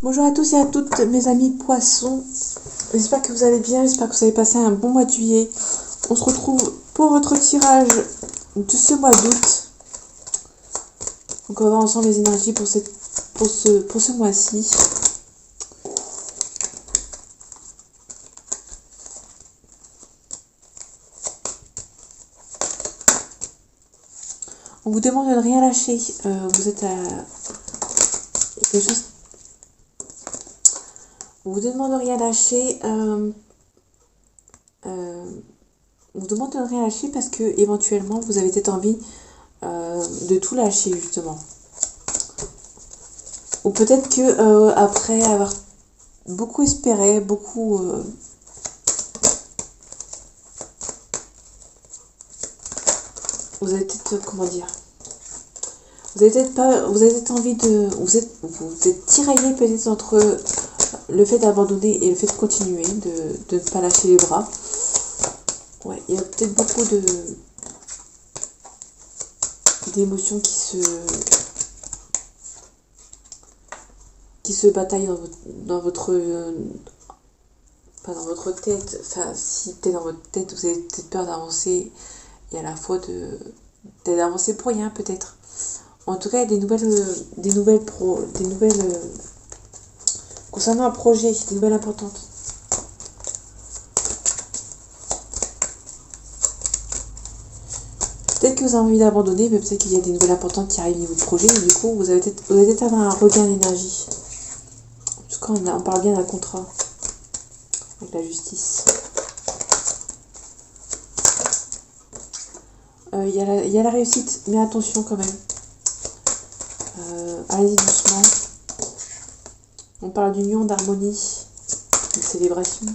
Bonjour à tous et à toutes mes amis poissons, j'espère que vous allez bien, j'espère que vous avez passé un bon mois de juillet. On se retrouve pour votre tirage de ce mois d'août. Donc on va voir ensemble les énergies pour ce mois-ci. On vous demande de ne rien lâcher, vous êtes à quelque chose. On vous demande de rien lâcher. On vous demande de ne rien lâcher parce que éventuellement vous avez peut-être envie de tout lâcher justement. Ou peut-être que après avoir beaucoup espéré, beaucoup vous avez peut-être vous avez peut-être envie de vous êtes tiraillé peut-être entre le fait d'abandonner et le fait de continuer, de ne pas lâcher les bras. Ouais, il y a peut-être beaucoup d'émotions qui se bataillent dans votre pas dans votre tête. Enfin, si peut-être dans votre tête vous avez peut-être peur d'avancer et à la fois d'avancer pour rien peut-être. En tout cas, il y a des nouvelles concernant un projet, des nouvelles importantes. Peut-être que vous avez envie d'abandonner, mais peut-être qu'il y a des nouvelles importantes qui arrivent niveau projet, et du coup, vous allez peut-être avoir un regain d'énergie. En tout cas, on parle bien d'un contrat avec la justice. Il y a la réussite, mais attention quand même. Allez doucement. On parle d'union, d'harmonie, de célébration.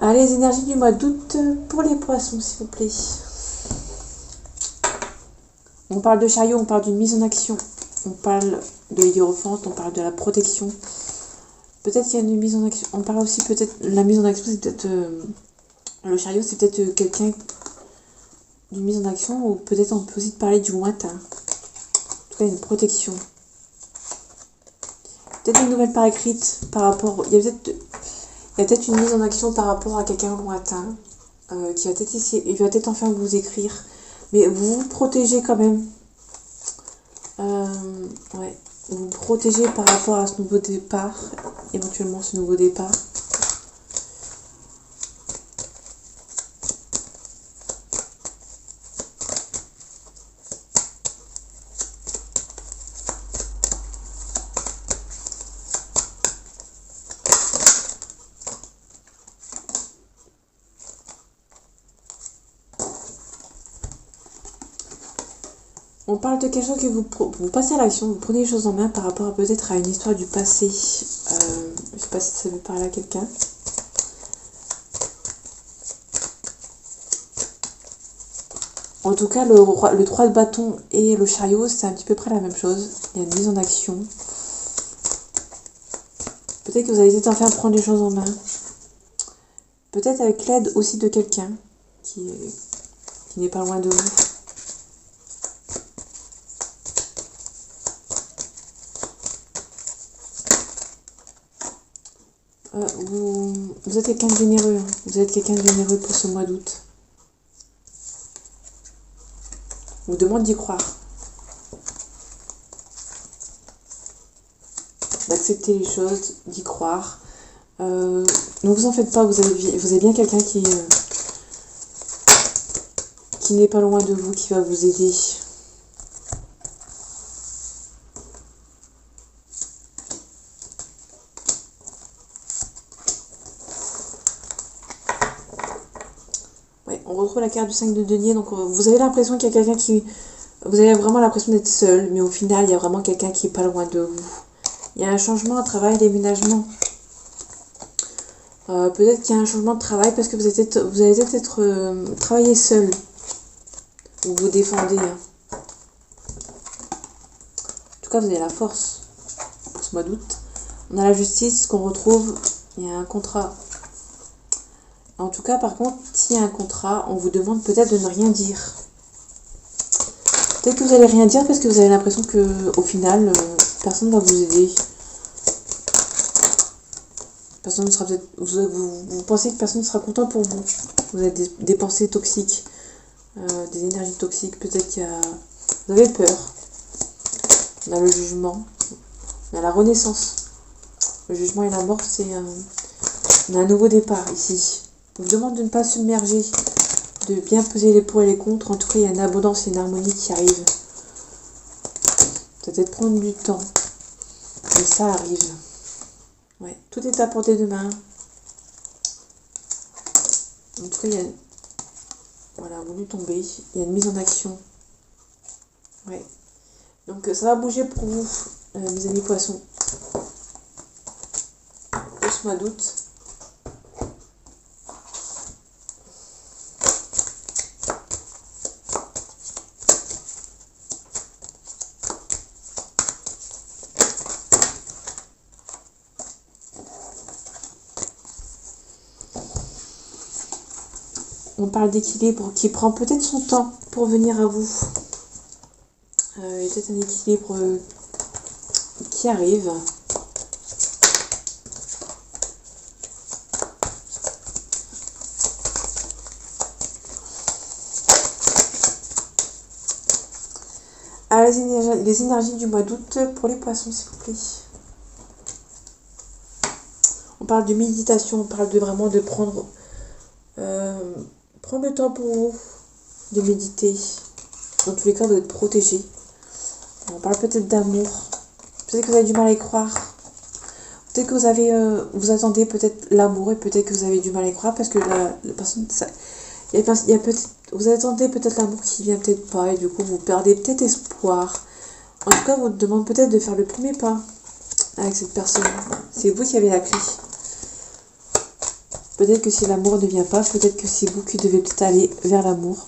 Allez, les énergies du mois d'août pour les poissons, s'il vous plaît. On parle de chariot, on parle d'une mise en action. On parle de hiérophante, on parle de la protection. Peut-être qu'il y a une mise en action. On parle aussi peut-être, la mise en action, c'est peut-être... le chariot, c'est peut-être quelqu'un d'une mise en action, ou peut-être on peut aussi parler du lointain. En tout cas, une protection. Peut-être une nouvelle par écrite par rapport... Il y a peut-être une mise en action par rapport à quelqu'un lointain qui va peut-être essayer, il va peut-être enfin vous écrire, mais vous vous protégez quand même. Ouais, vous vous protégez par rapport à ce nouveau départ, éventuellement ce nouveau départ. On parle de quelque chose que vous passez à l'action, vous prenez les choses en main par rapport peut-être à une histoire du passé. Je ne sais pas si ça veut parler à quelqu'un. En tout cas, le 3 de bâton et le chariot, c'est un petit peu près la même chose. Il y a une mise en action. Peut-être que vous allez peut-être enfin prendre les choses en main. Peut-être avec l'aide aussi de quelqu'un qui n'est pas loin de vous. Vous êtes quelqu'un de généreux. Vous êtes quelqu'un de généreux pour ce mois d'août. On vous demande d'y croire. D'accepter les choses, d'y croire. Ne vous en faites pas, vous avez bien quelqu'un qui n'est pas loin de vous, qui va vous aider. On retrouve la carte du 5 de denier, donc vous avez l'impression qu'il y a quelqu'un qui... Vous avez vraiment l'impression d'être seul, mais au final, il y a vraiment quelqu'un qui est pas loin de vous. Il y a un changement, un travail, déménagement. Peut-être qu'il y a un changement de travail parce que vous allez peut-être travailler seul. Ou vous défendez. En tout cas, vous avez la force pour ce mois d'août. On a la justice, ce qu'on retrouve. Il y a un contrat. En tout cas, par contre, s'il y a un contrat, on vous demande peut-être de ne rien dire. Peut-être que vous allez rien dire parce que vous avez l'impression que au final, personne ne va vous aider. Personne ne sera peut-être. Vous pensez que personne ne sera content pour vous. Vous avez des pensées toxiques, des énergies toxiques. Peut-être qu'il y a. Vous avez peur. On a le jugement. On a la renaissance. Le jugement et la mort, c'est on a un nouveau départ ici. On vous demande de ne pas submerger, de bien peser les pour et les contre. En tout cas, il y a une abondance et une harmonie qui arrive. Peut-être prendre du temps. Mais ça arrive. Ouais, tout est à portée de main. En tout cas, il y a... Voilà, voulu tomber. Il y a une mise en action. Ouais. Donc, ça va bouger pour vous, mes amis poissons. Pour ce mois d'août. On parle d'équilibre qui prend peut-être son temps pour venir à vous. Il y a peut-être un équilibre qui arrive. Ah, les énergies du mois d'août pour les poissons, s'il vous plaît. On parle de méditation, on parle de vraiment de prendre le temps pour vous, de méditer. Dans tous les cas, vous êtes protégés. On parle peut-être d'amour. Peut-être que vous avez du mal à y croire. Peut-être que vous avez, vous attendez peut-être l'amour et peut-être que vous avez du mal à y croire parce que la personne, il y a peut-être, vous attendez peut-être l'amour qui vient peut-être pas et du coup vous perdez peut-être espoir. En tout cas, on vous demande peut-être de faire le premier pas avec cette personne. C'est vous qui avez la clé. Peut-être que si l'amour ne vient pas, peut-être que c'est vous qui devez peut-être aller vers l'amour.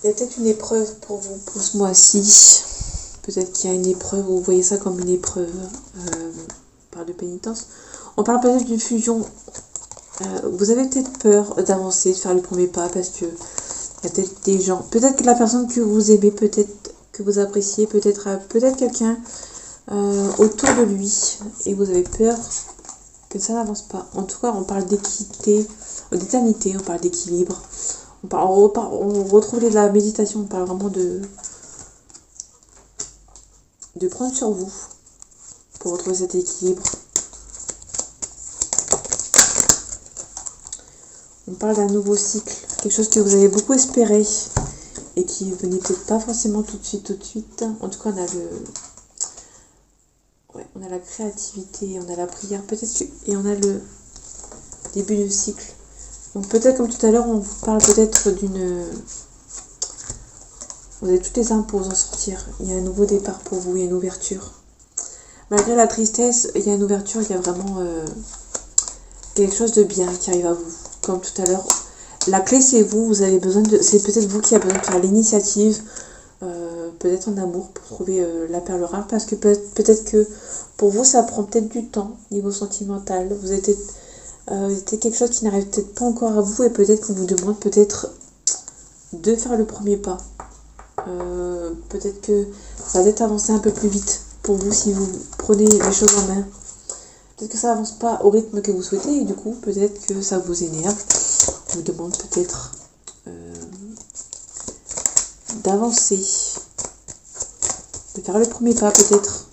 Il y a peut-être une épreuve pour vous pour ce mois-ci. Peut-être qu'il y a une épreuve, vous voyez ça comme une épreuve. On parle de pénitence. On parle peut-être d'une fusion. Vous avez peut-être peur d'avancer, de faire le premier pas parce que il y a peut-être des gens. Peut-être que la personne que vous aimez, peut-être que vous appréciez, peut-être quelqu'un autour de lui et vous avez peur que ça n'avance pas. En tout cas, on parle d'équité, d'éternité, on parle d'équilibre. On retrouve de la méditation, on parle vraiment de prendre sur vous pour retrouver cet équilibre. On parle d'un nouveau cycle, quelque chose que vous avez beaucoup espéré et qui venait peut-être pas forcément tout de suite. En tout cas, on a la créativité, on a la prière, peut-être et on a le début du cycle. Donc peut-être comme tout à l'heure, on vous parle peut-être d'une... Vous avez toutes les armes pour vous en sortir. Il y a un nouveau départ pour vous, il y a une ouverture. Malgré la tristesse, il y a une ouverture, il y a vraiment quelque chose de bien qui arrive à vous. Comme tout à l'heure, la clé c'est vous, vous avez besoin de... C'est peut-être vous qui avez besoin de faire l'initiative, peut-être en amour pour trouver la perle rare. Parce que peut-être que pour vous, ça prend peut-être du temps, niveau sentimental. Vous êtes quelque chose qui n'arrive peut-être pas encore à vous et peut-être qu'on vous demande peut-être de faire le premier pas. Peut-être que ça va peut-être avancer un peu plus vite pour vous si vous prenez les choses en main. Peut-être que ça avance pas au rythme que vous souhaitez et du coup peut-être que ça vous énerve. On vous demande peut-être d'avancer, de faire le premier pas peut-être.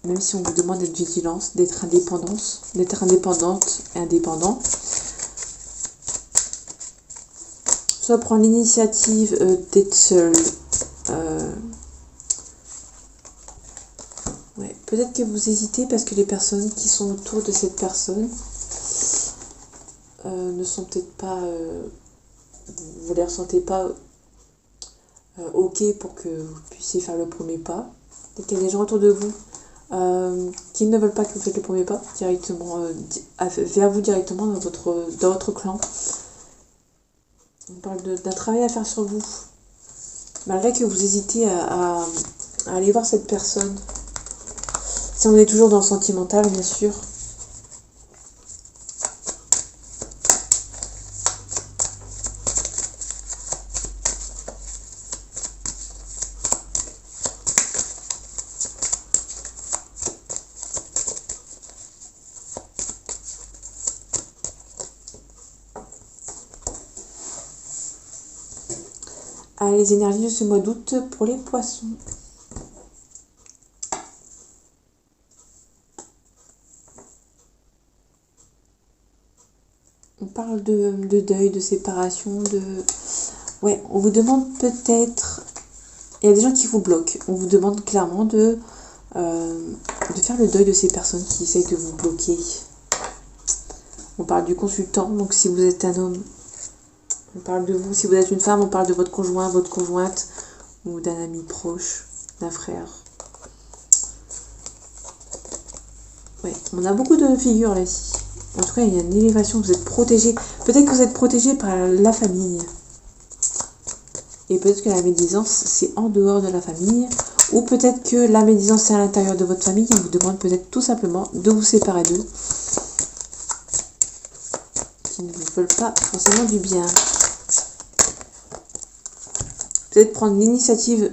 Même si on vous demande d'être vigilance, d'être indépendante et indépendant. Soit prendre l'initiative d'être seul. Ouais. Peut-être que vous hésitez parce que les personnes qui sont autour de cette personne ne sont peut-être pas... vous les ressentez pas ok pour que vous puissiez faire le premier pas. Peut-être qu'il y a des gens autour de vous qui ne veulent pas que vous faites le premier pas directement vers vous directement dans votre clan. On parle d'un travail à faire sur vous. Malgré que vous hésitez à aller voir cette personne. Si on est toujours dans le sentimental, bien sûr. Les énergies de ce mois d'août pour les poissons. On parle de deuil, de séparation, Ouais, on vous demande peut-être... Il y a des gens qui vous bloquent. On vous demande clairement de faire le deuil de ces personnes qui essayent de vous bloquer. On parle du consultant, donc si vous êtes un homme, on parle de vous. Si vous êtes une femme, on parle de votre conjoint, votre conjointe, ou d'un ami proche, d'un frère. Ouais, on a beaucoup de figures là ici. En tout cas, il y a une élévation, vous êtes protégé. Peut-être que vous êtes protégé par la famille. Et peut-être que la médisance, c'est en dehors de la famille. Ou peut-être que la médisance, c'est à l'intérieur de votre famille. Et on vous demande peut-être tout simplement de vous séparer d'eux. Qui ne vous veulent pas forcément du bien. Peut-être prendre l'initiative.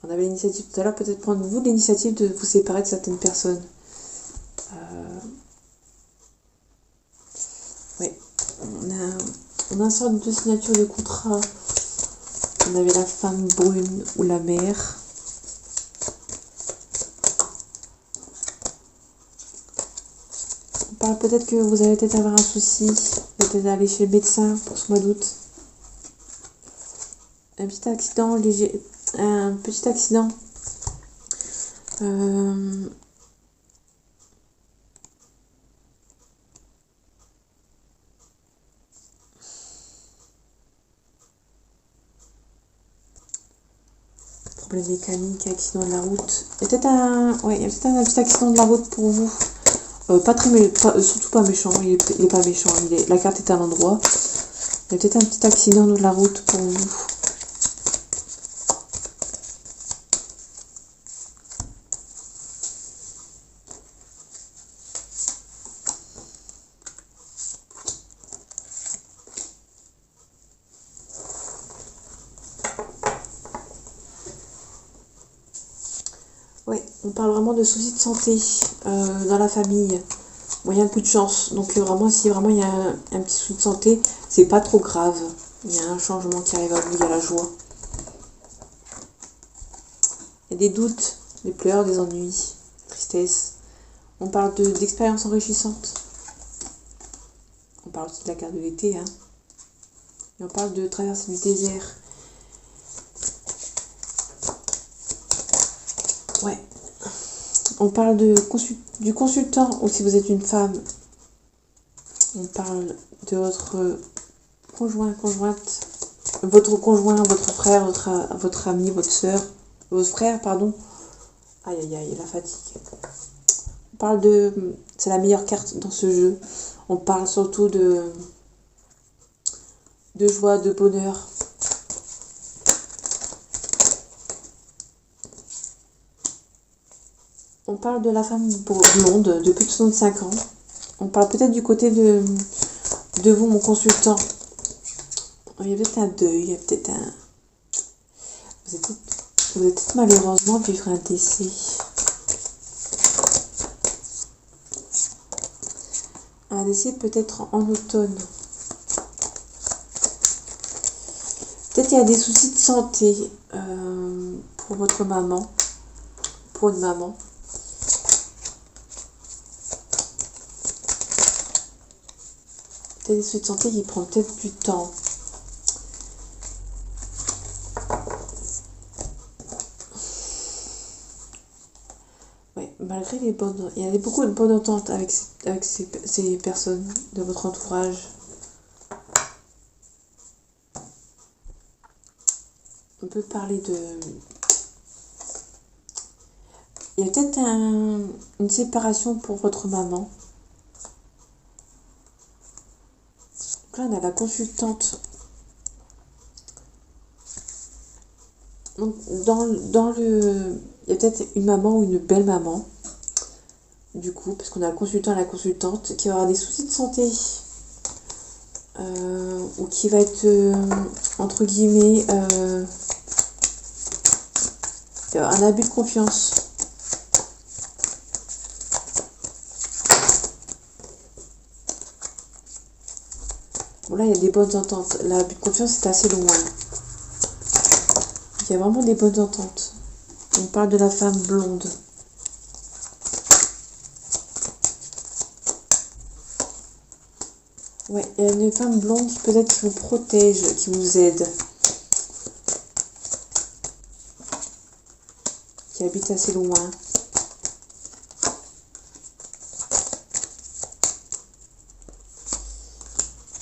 On avait l'initiative tout à l'heure. Peut-être prendre vous l'initiative de vous séparer de certaines personnes. Oui. On a une sorte de signature de contrat. On avait la femme brune ou la mère. On parle peut-être que vous allez peut-être avoir un souci. Peut-être aller chez le médecin pour ce mois d'août. Un petit accident léger. Un petit accident. Problème mécanique, accident de la route. Il y a peut-être un petit accident de la route pour vous. Surtout pas méchant. Il est pas méchant. La carte est à l'endroit. Il y a peut-être un petit accident de la route pour vous. Ouais, on parle vraiment de soucis de santé dans la famille. Bon, il y a un coup de chance. Donc vraiment, si vraiment il y a un petit souci de santé, c'est pas trop grave. Il y a un changement qui arrive à vous, il y a la joie. Il y a des doutes, des pleurs, des ennuis, tristesse. On parle d'expériences enrichissantes. On parle aussi de la carte de l'été. Hein. Et on parle de traverser du désert. Ouais. On parle du consultant, ou si vous êtes une femme, on parle de votre conjoint, conjointe, votre conjoint, votre frère, votre ami, votre soeur, votre frère, pardon. Aïe, aïe, aïe, la fatigue. On parle c'est la meilleure carte dans ce jeu. On parle surtout de joie, de bonheur. On parle de la femme blonde de plus de 65 ans. On parle peut-être du côté de vous, mon consultant. Il y a peut-être un deuil, il y a peut-être un... Vous êtes peut-être malheureusement vivre un décès. Un décès peut-être en automne. Peut-être il y a des soucis de santé pour votre maman. Pour une maman. Peut-être des soucis de santé qui prennent peut-être du temps. Ouais, malgré les bonnes... Il y a beaucoup de bonnes ententes avec ces personnes de votre entourage. On peut parler Il y a peut-être une séparation pour votre maman. Donc là, on a la consultante. Donc, il y a peut-être une maman ou une belle maman, du coup, parce qu'on a le consultant et la consultante, qui va avoir des soucis de santé, ou qui va être, entre guillemets, un abus de confiance. Bon, là, il y a des bonnes ententes. L'abus de confiance, c'est assez loin. Il y a vraiment des bonnes ententes. On parle de la femme blonde. Ouais, il y a une femme blonde qui peut-être vous protège, qui vous aide. Qui habite assez loin.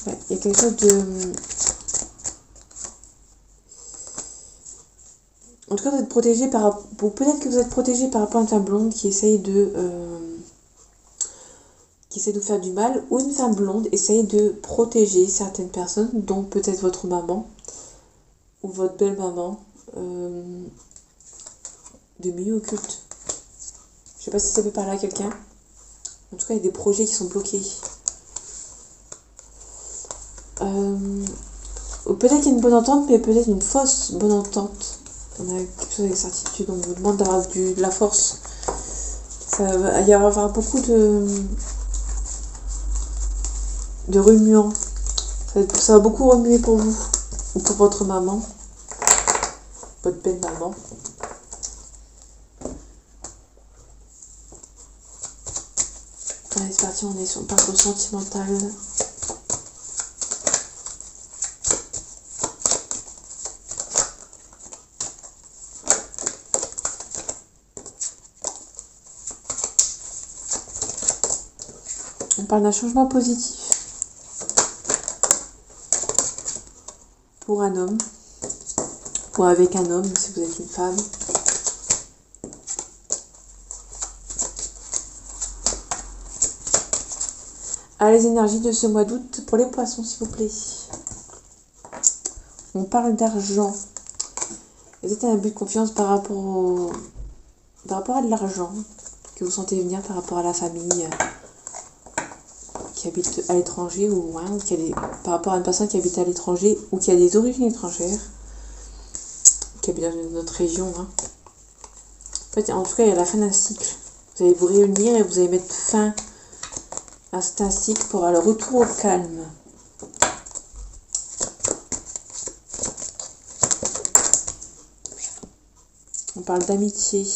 Ouais, il y a quelque chose de... En tout cas, vous êtes protégé peut-être que vous êtes protégé par rapport à une femme blonde qui essaye de vous faire du mal, ou une femme blonde essaye de protéger certaines personnes, dont peut-être votre maman ou votre belle-maman, de milieux occultes. Je sais pas si ça peut parler à quelqu'un. En tout cas, il y a des projets qui sont bloqués. Peut-être qu'il y a une bonne entente, mais peut-être une fausse bonne entente. On a quelque chose avec certitude, on vous demande d'avoir de la force. Ça va y avoir beaucoup de remuants. Ça va beaucoup remuer pour vous, ou pour votre maman, votre belle maman. Allez, c'est parti, on part sur le sentimental. On parle d'un changement positif pour un homme, ou avec un homme si vous êtes une femme. Les énergies de ce mois d'août pour les poissons, s'il vous plaît. On parle d'argent. Vous êtes un abus de confiance par rapport à de l'argent que vous sentez venir par rapport à la famille qui habite à l'étranger, ou loin, ou par rapport à une personne qui habite à l'étranger ou qui a des origines étrangères, qui habite dans notre région. En fait, en tout cas, il y a la fin d'un cycle. Vous allez vous réunir et vous allez mettre fin à un cycle pour le retour au calme. On parle d'amitié.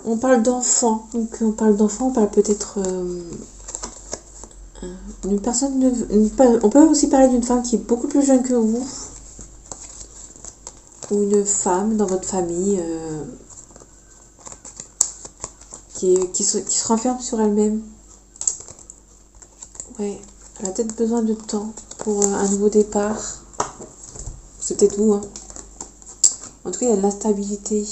On parle d'enfants. Donc on parle d'enfants, on parle peut-être d'une personne. On peut aussi parler d'une femme qui est beaucoup plus jeune que vous. Ou une femme dans votre famille qui se renferme sur elle-même. Ouais, elle a peut-être besoin de temps pour un nouveau départ. C'est peut-être vous, hein. En tout cas, il y a de l'instabilité.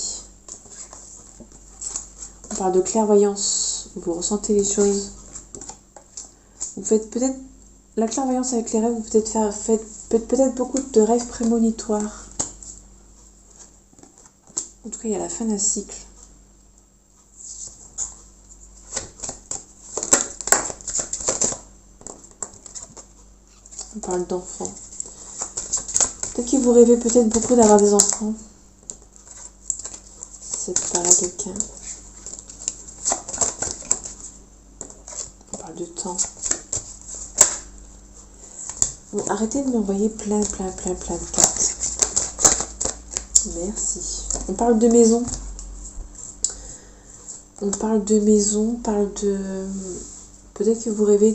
On parle de clairvoyance. Vous ressentez les choses. Vous faites peut-être la clairvoyance avec les rêves. Vous faites peut-être beaucoup de rêves prémonitoires. En tout cas, il y a la fin d'un cycle. On parle d'enfants. Peut-être que vous rêvez peut-être beaucoup d'avoir des enfants. Si ça parle à quelqu'un. On parle de temps. Bon, arrêtez de m'envoyer plein de cartes. Merci. On parle de maison. On parle de maison, on parle de... Peut-être que vous rêvez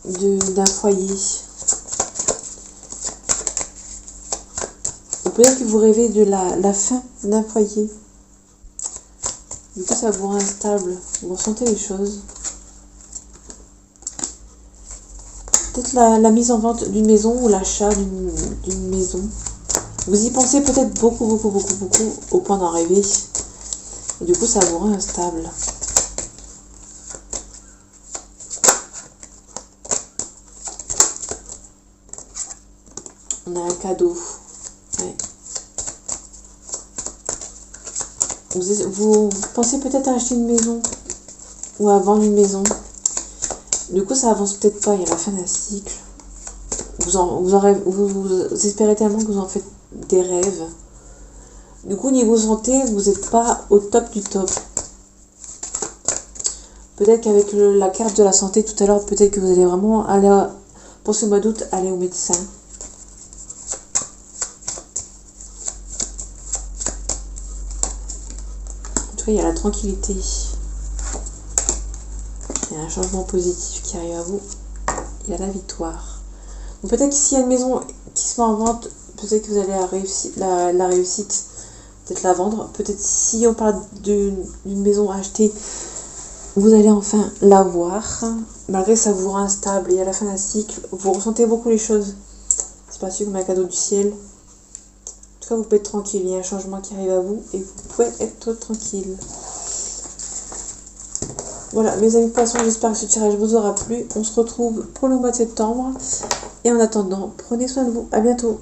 d'un foyer. Ou peut-être que vous rêvez de la fin d'un foyer. Du coup, ça vous rend instable. Vous ressentez les choses. Peut-être la mise en vente d'une maison ou l'achat d'une maison. Vous y pensez peut-être beaucoup, au point d'en rêver. Et du coup, ça vous rend instable. On a un cadeau. Ouais. Vous pensez peut-être à acheter une maison ou à vendre une maison. Du coup, ça avance peut-être pas. Il y a la fin d'un cycle. Vous espérez tellement que vous en faites des rêves. Du coup, niveau santé, vous n'êtes pas au top du top. Peut-être qu'avec la carte de la santé tout à l'heure, peut-être que vous allez vraiment aller, pour ce mois d'août, aller au médecin. En tout cas, il y a la tranquillité. Il y a un changement positif qui arrive à vous. Il y a la victoire. Donc peut-être que s'il y a une maison qui se met en vente, peut-être que vous allez la réussite, peut-être la vendre. Peut-être si on parle d'une maison à acheter, vous allez enfin la voir. Malgré que ça vous rend instable et à la fin d'un cycle, vous ressentez beaucoup les choses. C'est pas sûr comme un cadeau du ciel. En tout cas, vous pouvez être tranquille. Il y a un changement qui arrive à vous et vous pouvez être tranquille. Voilà, mes amis poissons, j'espère que ce tirage vous aura plu. On se retrouve pour le mois de septembre. Et en attendant, prenez soin de vous. À bientôt.